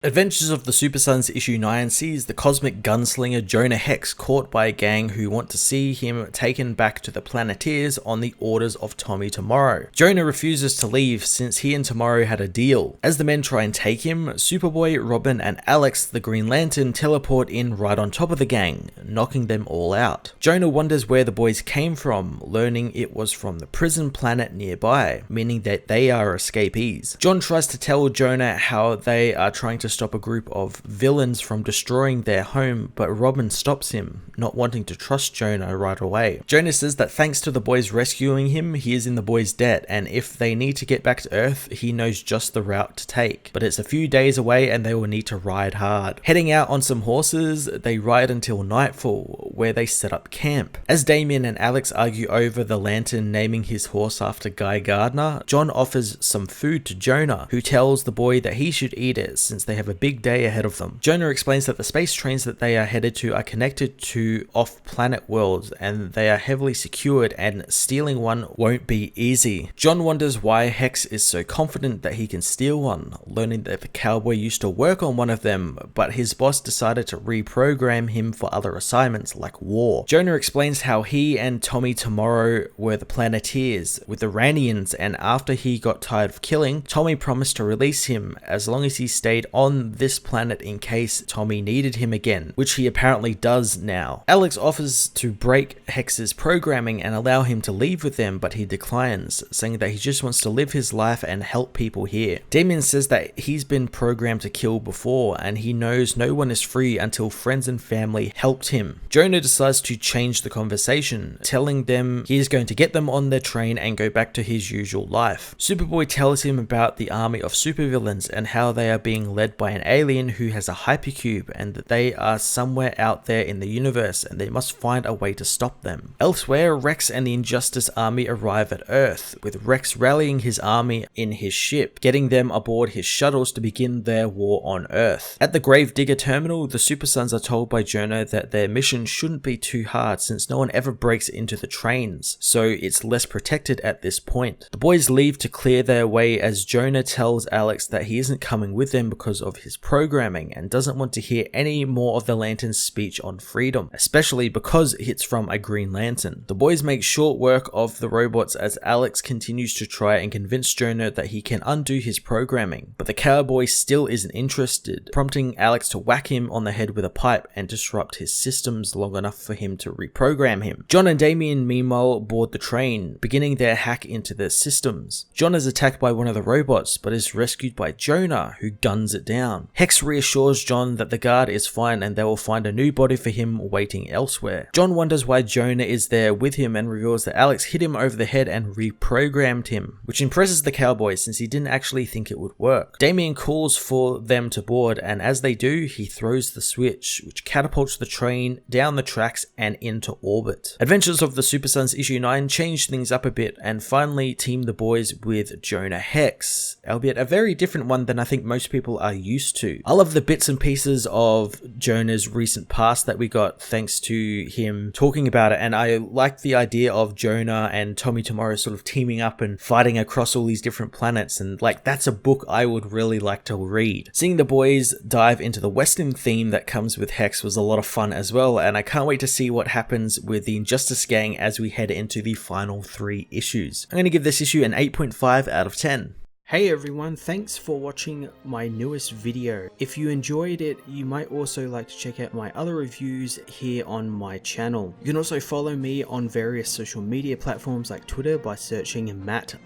Adventures of the Super Sons issue 9 sees the cosmic gunslinger Jonah Hex caught by a gang who want to see him taken back to the Planeteers on the orders of Tommy Tomorrow. Jonah refuses to leave since he and Tomorrow had a deal. As the men try and take him, Superboy, Robin and Alex the Green Lantern teleport in right on top of the gang, knocking them all out. Jonah wonders where the boys came from, learning it was from the prison planet nearby, meaning that they are escapees. John tries to tell Jonah how they are trying to stop a group of villains from destroying their home, but Robin stops him, not wanting to trust Jonah right away. Jonah says that thanks to the boys rescuing him, he is in the boys' debt, and if they need to get back to Earth, he knows just the route to take. But it's a few days away and they will need to ride hard. Heading out on some horses, they ride until nightfall, where they set up camp. As Damien and Alex argue over the Lantern naming his horse after Guy Gardner, John offers some food to Jonah, who tells the boy that he should eat it since they have a big day ahead of them. Jonah explains that the space trains that they are headed to are connected to off-planet worlds and they are heavily secured, and stealing one won't be easy. John wonders why Hex is so confident that he can steal one, learning that the cowboy used to work on one of them, but his boss decided to reprogram him for other assignments like war. Jonah explains how he and Tommy Tomorrow were the Planeteers with the Ranians, and after he got tired of killing, Tommy promised to release him as long as he stayed on this planet in case Tommy needed him again, which he apparently does now. Alex offers to break Hex's programming and allow him to leave with them, but he declines, saying that he just wants to live his life and help people here. Damien says that he's been programmed to kill before and he knows no one is free until friends and family helped him. Jonah decides to change the conversation, telling them he is going to get them on their train and go back to his usual life. Superboy tells him about the army of supervillains and how they are being led by an alien who has a hypercube, and that they are somewhere out there in the universe and they must find a way to stop them. Elsewhere, Rex and the Injustice army arrive at Earth, with Rex rallying his army in his ship, getting them aboard his shuttles to begin their war on Earth. At the Gravedigger terminal, the Super Sons are told by Jonah that their mission shouldn't be too hard since no one ever breaks into the trains, so it's less protected at this point. The boys leave to clear their way as Jonah tells Alex that he isn't coming with them because of his programming and doesn't want to hear any more of the Lantern's speech on freedom, especially because it's from a Green Lantern. The boys make short work of the robots as Alex continues to try and convince Jonah that he can undo his programming, but the cowboy still isn't interested, prompting Alex to whack him on the head with a pipe and disrupt his systems long enough for him to reprogram him. John and Damien meanwhile board the train, beginning their hack into their systems. John is attacked by one of the robots but is rescued by Jonah, who guns it down. Hex reassures John that the guard is fine and they will find a new body for him waiting elsewhere. John wonders why Jonah is there with him and reveals that Alex hit him over the head and reprogrammed him, which impresses the cowboy since he didn't actually think it would work. Damien calls for them to board, and as they do, he throws the switch, which catapults the train down the tracks and into orbit. Adventures of the Super Sons issue 9 changed things up a bit and finally team the boys with Jonah Hex, albeit a very different one than I think most people are used to. I love the bits and pieces of Jonah's recent past that we got thanks to him talking about it, and I like the idea of Jonah and Tommy Tomorrow sort of teaming up and fighting across all these different planets, and like that's a book I would really like to read. Seeing the boys dive into the Western theme that comes with Hex was a lot of fun as well, and I can't wait to see what happens with the Injustice gang as we head into the final 3 issues. I'm going to give this issue an 8.5 out of 10. Hey everyone, thanks for watching my newest video. If you enjoyed it, you might also like to check out my other reviews here on my channel. You can also follow me on various social media platforms like Twitter by searching Matt_FOS,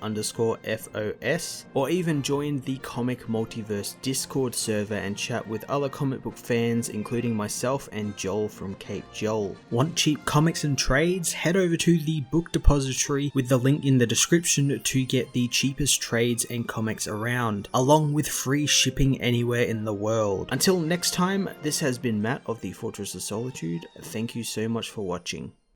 or even join the Comic Multiverse Discord server and chat with other comic book fans, including myself and Joel from Cape Joel. Want cheap comics and trades? Head over to the book depository with the link in the description to get the cheapest trades and comics around, along with free shipping anywhere in the world. Until next time, this has been Matt of the Fortress of Solitude. Thank you so much for watching.